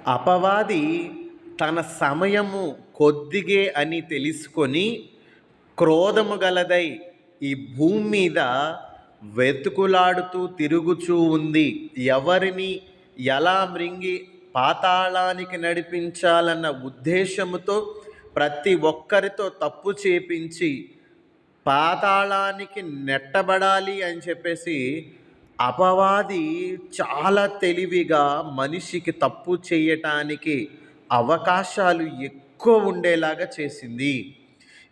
అపవాది తన సమయము కొద్దిగే అని తెలుసుకొని క్రోధము గలదై ఈ భూమి మీద వెతుకులాడుతూ తిరుగుచూ ఉంది. ఎవరిని ఎలా మృంగి పాతాళానికి నడిపించాలన్న ఉద్దేశముతో ప్రతి ఒక్కరితో తప్పు చేపించి పాతాళానికి నెట్టబడాలి అని చెప్పేసి అపవాది చాలా తెలివిగా మనిషికి తప్పు చేయటానికి అవకాశాలు ఎక్కువ ఉండేలాగా చేసింది.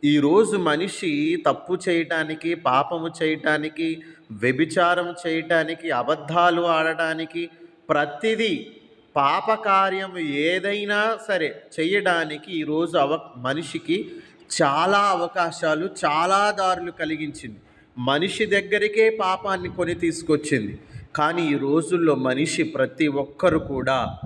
ఈరోజు మనిషి తప్పు చేయటానికి, పాపము చేయటానికి, వ్యభిచారం చేయటానికి, అబద్ధాలు ఆడటానికి, ప్రతిదీ పాపకార్యం ఏదైనా సరే చేయడానికి ఈరోజు మనిషికి చాలా అవకాశాలు, చాలా దారులు కలిగించింది. మనిషి దగ్గరికే పాపాన్ని కొని తీసుకొచ్చింది. కానీ ఈ రోజుల్లో మనిషి ప్రతి ఒక్కరు కూడా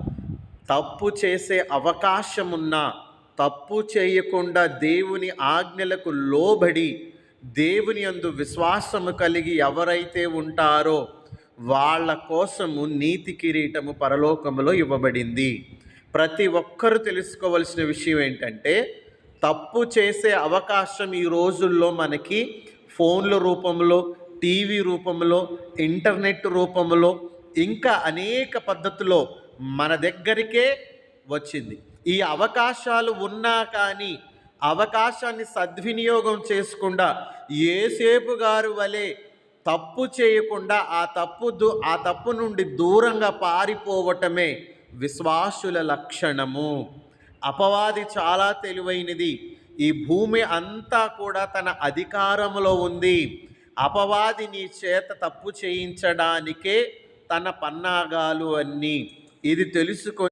తప్పు చేసే అవకాశం ఉన్నా తప్పు చేయకుండా దేవుని ఆజ్ఞలకు లోబడి దేవుని యందు విశ్వాసము కలిగి ఎవరైతే ఉంటారో వాళ్ళ కోసము నీతి కిరీటము పరలోకములో ఇవ్వబడింది. ప్రతి ఒక్కరూ తెలుసుకోవలసిన విషయం ఏంటంటే, తప్పు చేసే అవకాశం ఈ రోజుల్లో మనకి ఫోన్ల రూపంలో, టీవీ రూపంలో, ఇంటర్నెట్ రూపంలో, ఇంకా అనేక పద్ధతుల్లో మన దగ్గరికే వచ్చింది. ఈ అవకాశాలు ఉన్నా కానీ అవకాశాన్ని సద్వినియోగం చేసుకుండా యేసేపు గారు వలె తప్పు చేయకుండా ఆ తప్పు నుండి దూరంగా పారిపోవటమే విశ్వాసుల లక్షణము. అపవాది చాలా తెలివైనది. ఈ భూమి అంతా కూడా తన అధికారంలో ఉంది. అపవాది నీ చేత తప్పు చేయించడానికే తన పన్నాగాలు అన్నీ. ఇది తెలుసుకొని